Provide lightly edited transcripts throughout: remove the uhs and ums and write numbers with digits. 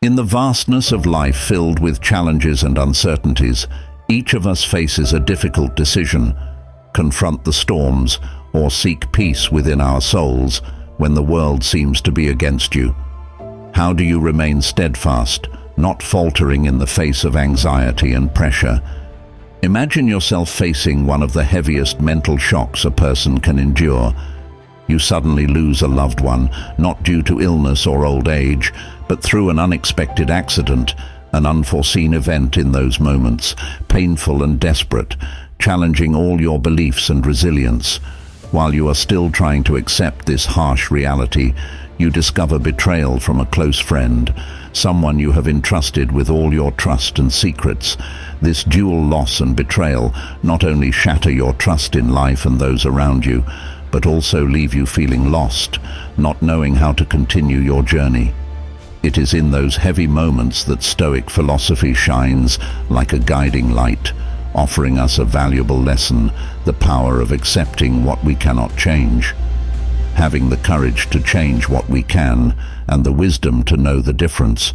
In the vastness of life filled with challenges and uncertainties, each of us faces a difficult decision: confront the storms or seek peace within our souls when the world seems to be against you. How do you remain steadfast, not faltering in the face of anxiety and pressure? Imagine yourself facing one of the heaviest mental shocks a person can endure. You suddenly lose a loved one, not due to illness or old age, but through an unexpected accident, an unforeseen event in those moments, painful and desperate, challenging all your beliefs and resilience. While you are still trying to accept this harsh reality, you discover betrayal from a close friend, someone you have entrusted with all your trust and secrets. This dual loss and betrayal not only shatter your trust in life and those around you, but also leave you feeling lost, not knowing how to continue your journey. It is in those heavy moments that Stoic philosophy shines like a guiding light, offering us a valuable lesson: the power of accepting what we cannot change, having the courage to change what we can, and the wisdom to know the difference.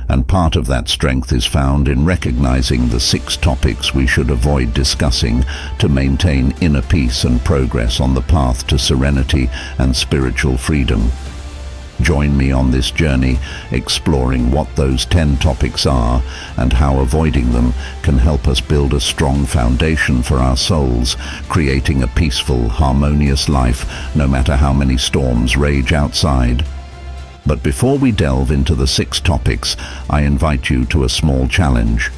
And part of that strength is found in recognizing the 6 topics we should avoid discussing to maintain inner peace and progress on the path to serenity and spiritual freedom. Join me on this journey, exploring what those 10 topics are and how avoiding them can help us build a strong foundation for our souls, creating a peaceful, harmonious life, no matter how many storms rage outside. But before we delve into the 6 topics, I invite you to a small challenge.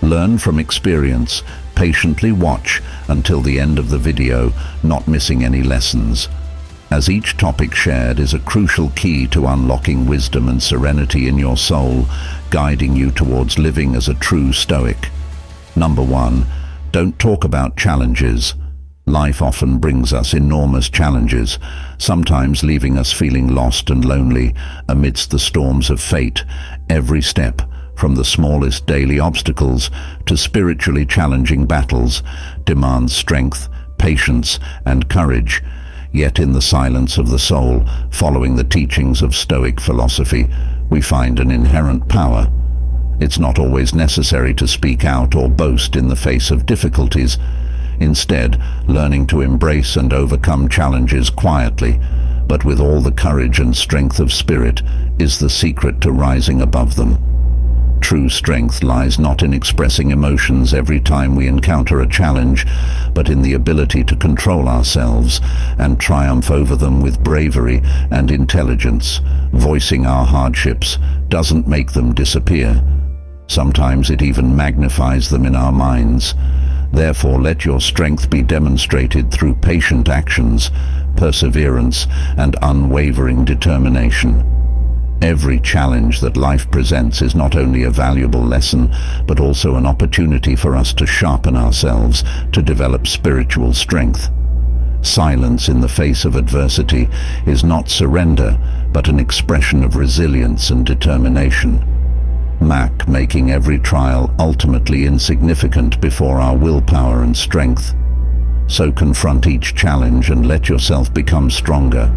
Learn from experience, patiently watch until the end of the video, not missing any lessons, as each topic shared is a crucial key to unlocking wisdom and serenity in your soul, guiding you towards living as a true Stoic. Number 1. Don't talk about challenges. Life often brings us enormous challenges, sometimes leaving us feeling lost and lonely amidst the storms of fate. Every step, from the smallest daily obstacles to spiritually challenging battles, demands strength, patience, and courage. Yet in the silence of the soul, following the teachings of Stoic philosophy, we find an inherent power. It's not always necessary to speak out or boast in the face of difficulties. Instead, learning to embrace and overcome challenges quietly, but with all the courage and strength of spirit, is the secret to rising above them. True strength lies not in expressing emotions every time we encounter a challenge, but in the ability to control ourselves and triumph over them with bravery and intelligence. Voicing our hardships doesn't make them disappear. Sometimes it even magnifies them in our minds. Therefore, let your strength be demonstrated through patient actions, perseverance, and unwavering determination. Every challenge that life presents is not only a valuable lesson, but also an opportunity for us to sharpen ourselves, to develop spiritual strength. Silence in the face of adversity is not surrender, but an expression of resilience and determination. Making every trial ultimately insignificant before our willpower and strength. So confront each challenge and let yourself become stronger,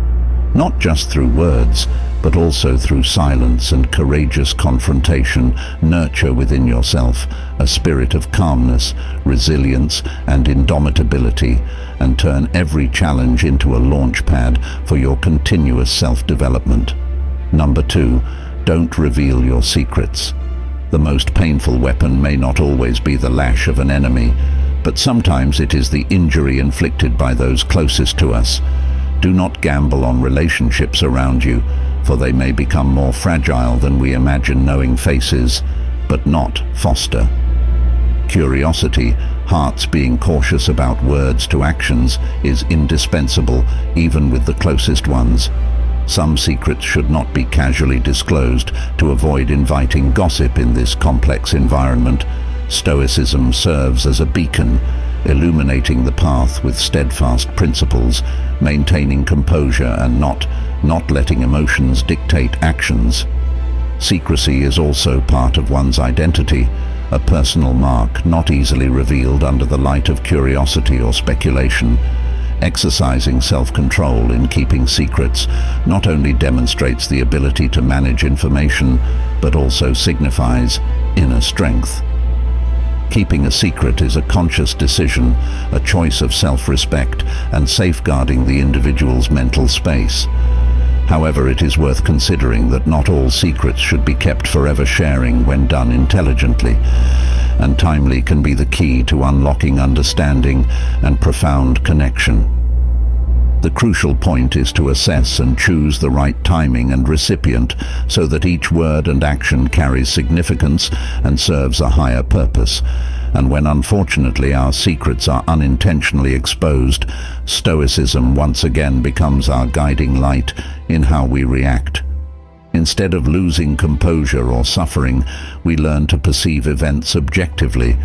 not just through words, but also through silence and courageous confrontation. Nurture within yourself a spirit of calmness, resilience, and indomitability, and turn every challenge into a launch pad for your continuous self-development. Number 2. Don't reveal your secrets. The most painful weapon may not always be the lash of an enemy, but sometimes it is the injury inflicted by those closest to us. Do not gamble on relationships around you, for they may become more fragile than we imagine. Knowing faces, but not foster. Curiosity, hearts being cautious about words to actions, is indispensable, even with the closest ones. Some secrets should not be casually disclosed to avoid inviting gossip in this complex environment. Stoicism serves as a beacon, illuminating the path with steadfast principles, maintaining composure and not letting emotions dictate actions. Secrecy is also part of one's identity, a personal mark not easily revealed under the light of curiosity or speculation. Exercising self-control in keeping secrets not only demonstrates the ability to manage information, but also signifies inner strength. Keeping a secret is a conscious decision, a choice of self-respect and safeguarding the individual's mental space. However, it is worth considering that not all secrets should be kept forever. Sharing, when done intelligently and timely, can be the key to unlocking understanding and profound connection. The crucial point is to assess and choose the right timing and recipient so that each word and action carries significance and serves a higher purpose. And when unfortunately our secrets are unintentionally exposed, Stoicism once again becomes our guiding light in how we react. Instead of losing composure or suffering, we learn to perceive events objectively,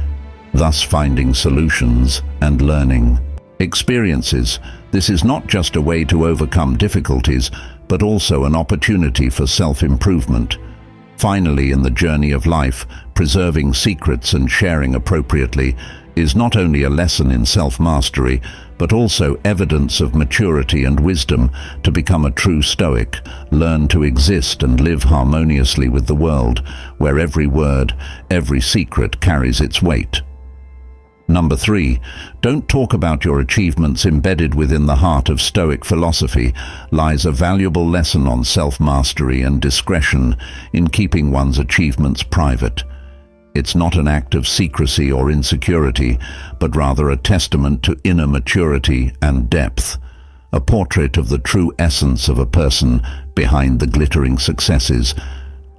thus finding solutions and learning experiences. This is not just a way to overcome difficulties, but also an opportunity for self-improvement. Finally, in the journey of life, preserving secrets and sharing appropriately is not only a lesson in self-mastery, but also evidence of maturity and wisdom. To become a true Stoic, learn to exist and live harmoniously with the world, where every word, every secret carries its weight. Number 3, don't talk about your achievements. Embedded within the heart of Stoic philosophy lies a valuable lesson on self-mastery and discretion in keeping one's achievements private. It's not an act of secrecy or insecurity, but rather a testament to inner maturity and depth, a portrait of the true essence of a person behind the glittering successes.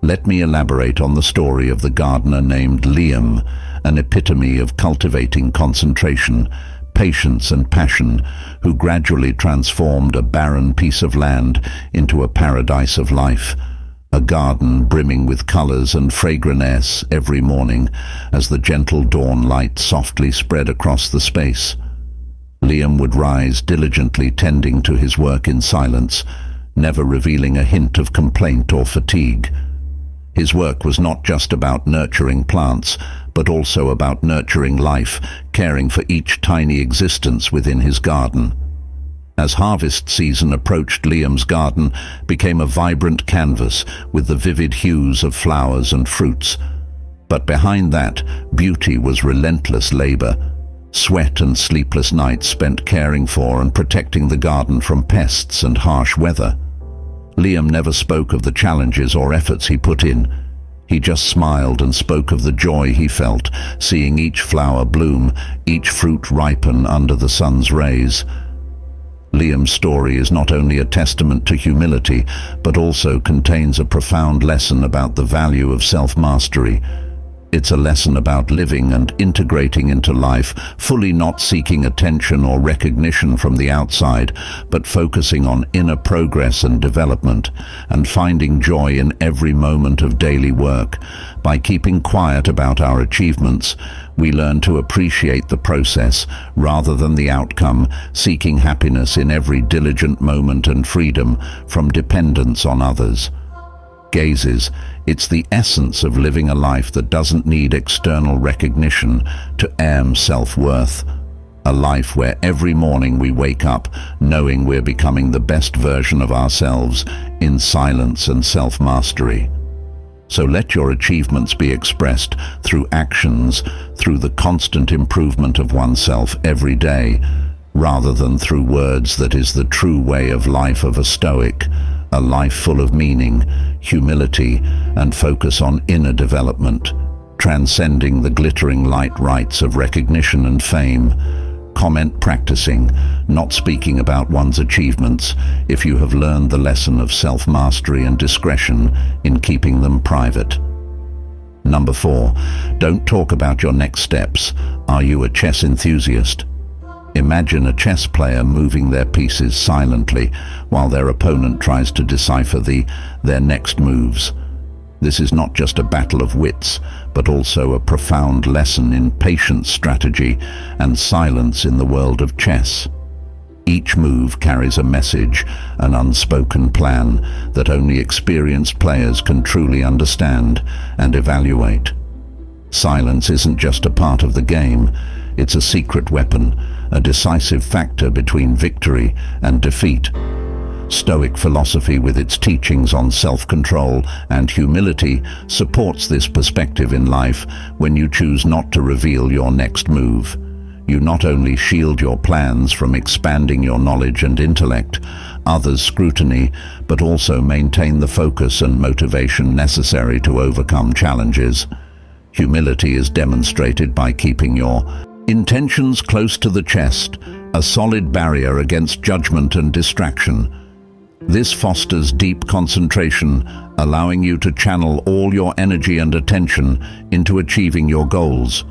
Let me elaborate on the story of the gardener named Liam, an epitome of cultivating concentration, patience and passion, who gradually transformed a barren piece of land into a paradise of life, a garden brimming with colors and fragrance every morning as the gentle dawn light softly spread across the space. Liam would rise, diligently tending to his work in silence, never revealing a hint of complaint or fatigue. His work was not just about nurturing plants, but also about nurturing life, caring for each tiny existence within his garden. As harvest season approached, Liam's garden became a vibrant canvas with the vivid hues of flowers and fruits. But behind that beauty was relentless labor, sweat and sleepless nights spent caring for and protecting the garden from pests and harsh weather. Liam never spoke of the challenges or efforts he put in. He just smiled and spoke of the joy he felt, seeing each flower bloom, each fruit ripen under the sun's rays. Liam's story is not only a testament to humility, but also contains a profound lesson about the value of self-mastery. It's a lesson about living and integrating into life, fully not seeking attention or recognition from the outside, but focusing on inner progress and development, and finding joy in every moment of daily work. By keeping quiet about our achievements, we learn to appreciate the process rather than the outcome, seeking happiness in every diligent moment and freedom from dependence on others. It's the essence of living a life that doesn't need external recognition to earn self-worth. A life where every morning we wake up knowing we're becoming the best version of ourselves in silence and self-mastery. So let your achievements be expressed through actions, through the constant improvement of oneself every day, rather than through words. That is the true way of life of a Stoic. A life full of meaning, humility, and focus on inner development, transcending the glittering light rights of recognition and fame. Comment practicing, not speaking about one's achievements, if you have learned the lesson of self-mastery and discretion in keeping them private. Number 4, don't talk about your next steps. Are you a chess enthusiast? Imagine a chess player moving their pieces silently while their opponent tries to decipher their next moves. This is not just a battle of wits, but also a profound lesson in patience, strategy, and silence in the world of chess. Each move carries a message, an unspoken plan that only experienced players can truly understand and evaluate. Silence isn't just a part of the game, it's a secret weapon, a decisive factor between victory and defeat. Stoic philosophy, with its teachings on self-control and humility, supports this perspective in life. When you choose not to reveal your next move, you not only shield your plans from expanding your knowledge and intellect, others' scrutiny, but also maintain the focus and motivation necessary to overcome challenges. Humility is demonstrated by keeping your intentions close to the chest, a solid barrier against judgment and distraction. This fosters deep concentration, allowing you to channel all your energy and attention into achieving your goals.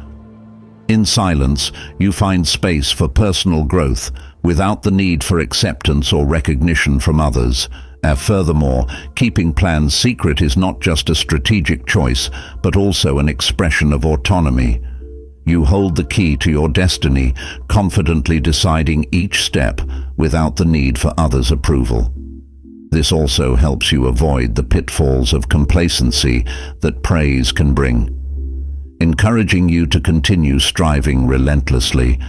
In silence, you find space for personal growth without the need for acceptance or recognition from others. Furthermore, keeping plans secret is not just a strategic choice, but also an expression of autonomy. You hold the key to your destiny, confidently deciding each step without the need for others' approval. This also helps you avoid the pitfalls of complacency that praise can bring, encouraging you to continue striving relentlessly,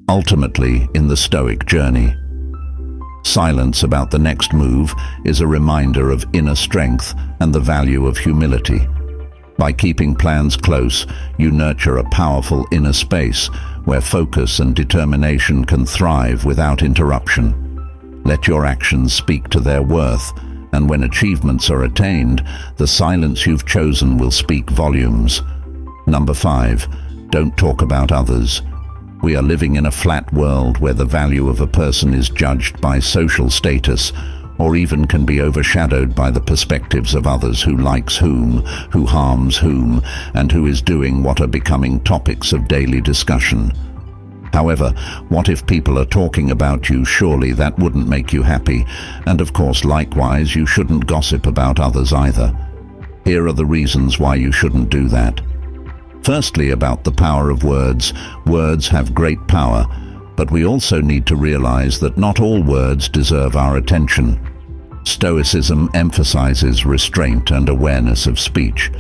ultimately in the Stoic journey. Silence about the next move is a reminder of inner strength and the value of humility. By keeping plans close, you nurture a powerful inner space where focus and determination can thrive without interruption. Let your actions speak to their worth, and when achievements are attained, the silence you've chosen will speak volumes. Number 5. Don't talk about others. We are living in a flat world where the value of a person is judged by social status, or even can be overshadowed by the perspectives of others: who likes whom, who harms whom, and who is doing what are becoming topics of daily discussion. However, what if people are talking about you? Surely that wouldn't make you happy. And of course, likewise, you shouldn't gossip about others either. Here are the reasons why you shouldn't do that. Firstly, about the power of words. Words have great power, but we also need to realize that not all words deserve our attention. Stoicism emphasizes restraint and awareness of speech.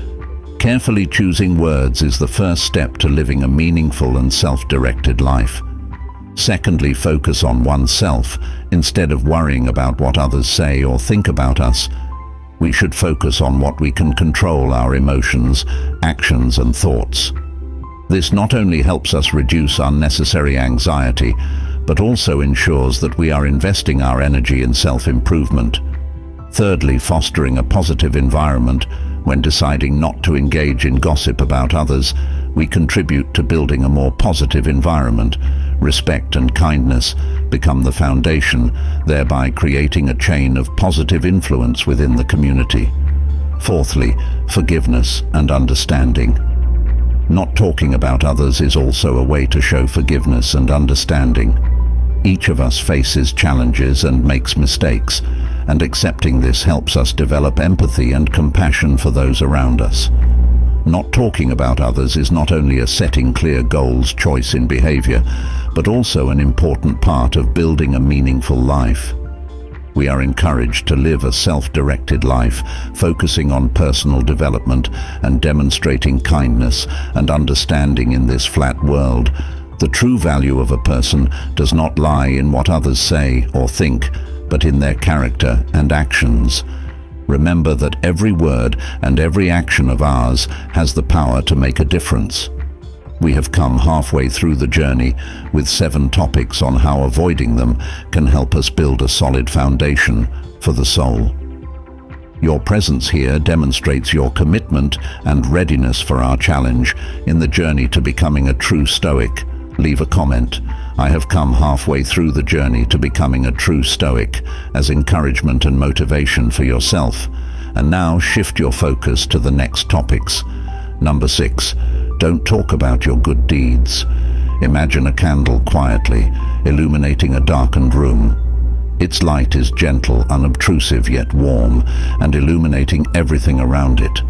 Carefully choosing words is the first step to living a meaningful and self-directed life. Secondly, focus on oneself. Instead of worrying about what others say or think about us, we should focus on what we can control: our emotions, actions, and thoughts. This not only helps us reduce unnecessary anxiety, but also ensures that we are investing our energy in self-improvement. Thirdly, fostering a positive environment. When deciding not to engage in gossip about others, we contribute to building a more positive environment. Respect and kindness become the foundation, thereby creating a chain of positive influence within the community. Fourthly, forgiveness and understanding. Not talking about others is also a way to show forgiveness and understanding. Each of us faces challenges and makes mistakes, and accepting this helps us develop empathy and compassion for those around us. Not talking about others is not only a setting clear goals choice in behavior, but also an important part of building a meaningful life. We are encouraged to live a self-directed life, focusing on personal development and demonstrating kindness and understanding in this flat world. The true value of a person does not lie in what others say or think, but in their character and actions. Remember that every word and every action of ours has the power to make a difference. We have come halfway through the journey with 7 topics on how avoiding them can help us build a solid foundation for the soul. Your presence here demonstrates your commitment and readiness for our challenge in the journey to becoming a true Stoic. Leave a comment. I have come halfway through the journey to becoming a true Stoic, as encouragement and motivation for yourself. And now shift your focus to the next topics. Number 6. Don't talk about your good deeds. Imagine a candle quietly illuminating a darkened room. Its light is gentle, unobtrusive, yet warm, and illuminating everything around it.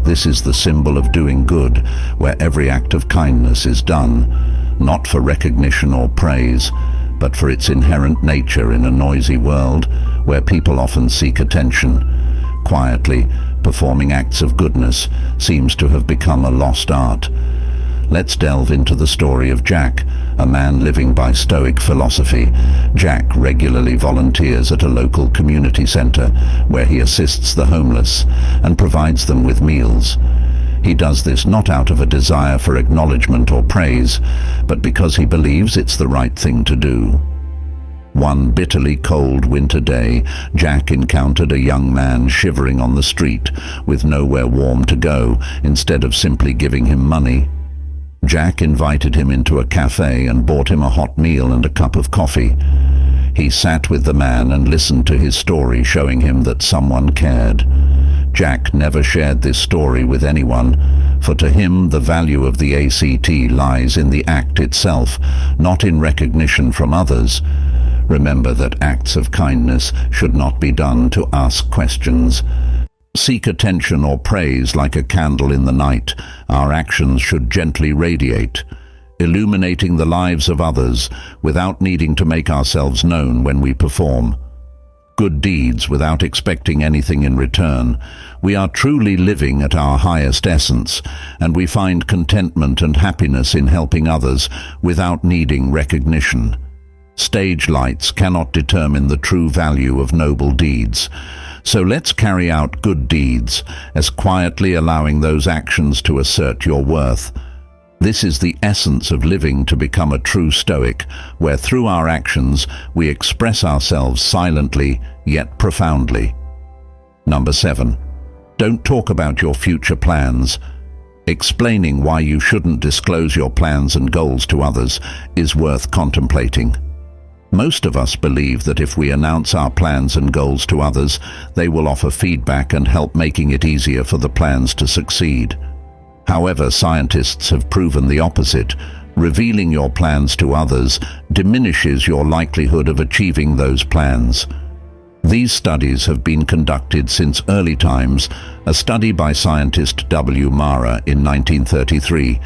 This is the symbol of doing good, where every act of kindness is done, not for recognition or praise, but for its inherent nature in a noisy world where people often seek attention. Quietly performing acts of goodness seems to have become a lost art. let's delve into the story of Jack, a man living by Stoic philosophy. Jack regularly volunteers at a local community center where he assists the homeless and provides them with meals. He does this not out of a desire for acknowledgement or praise, but because he believes it's the right thing to do. One bitterly cold winter day, Jack encountered a young man shivering on the street with nowhere warm to go. Instead of simply giving him money, Jack invited him into a cafe and bought him a hot meal and a cup of coffee. He sat with the man and listened to his story, showing him that someone cared. Jack never shared this story with anyone, for to him the value of the ACT lies in the act itself, not in recognition from others. Remember that acts of kindness should not be done to ask questions. Seek attention or praise like a candle in the night. Our actions should gently radiate, illuminating the lives of others without needing to make ourselves known when we perform good deeds without expecting anything in return. We are truly living at our highest essence, and we find contentment and happiness in helping others without needing recognition. Stage lights cannot determine the true value of noble deeds. So let's carry out good deeds, as quietly allowing those actions to assert your worth. This is the essence of living to become a true Stoic, where through our actions we express ourselves silently yet profoundly. Number 7. Don't talk about your future plans. Explaining why you shouldn't disclose your plans and goals to others is worth contemplating. Most of us believe that if we announce our plans and goals to others, they will offer feedback and help making it easier for the plans to succeed. However, scientists have proven the opposite. Revealing your plans to others diminishes your likelihood of achieving those plans. These studies have been conducted since early times. A study by scientist W. Mara in 1933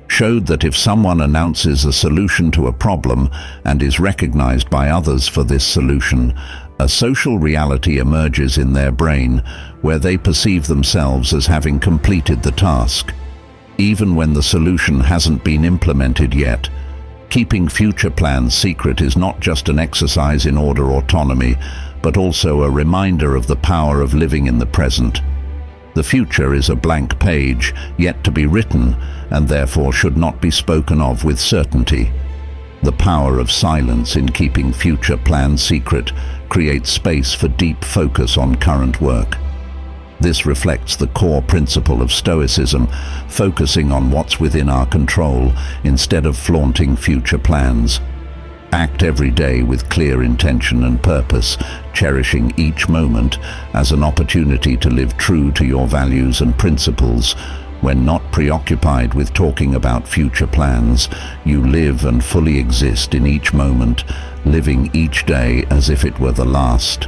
showed that if someone announces a solution to a problem and is recognized by others for this solution, a social reality emerges in their brain where they perceive themselves as having completed the task. Even when the solution hasn't been implemented yet, keeping future plans secret is not just an exercise in order autonomy, but also a reminder of the power of living in the present. The future is a blank page yet to be written, and therefore should not be spoken of with certainty. The power of silence in keeping future plans secret creates space for deep focus on current work. This reflects the core principle of Stoicism, focusing on what's within our control instead of flaunting future plans. Act every day with clear intention and purpose, cherishing each moment as an opportunity to live true to your values and principles. When not preoccupied with talking about future plans, you live and fully exist in each moment, living each day as if it were the last.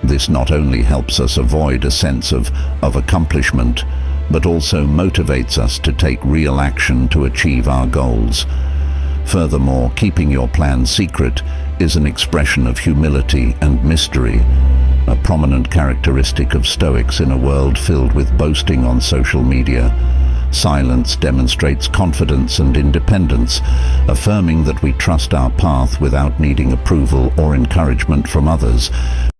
This not only helps us avoid a sense of accomplishment, but also motivates us to take real action to achieve our goals. Furthermore, keeping your plans secret is an expression of humility and mystery, a prominent characteristic of Stoics in a world filled with boasting on social media. Silence demonstrates confidence and independence, affirming that we trust our path without needing approval or encouragement from others.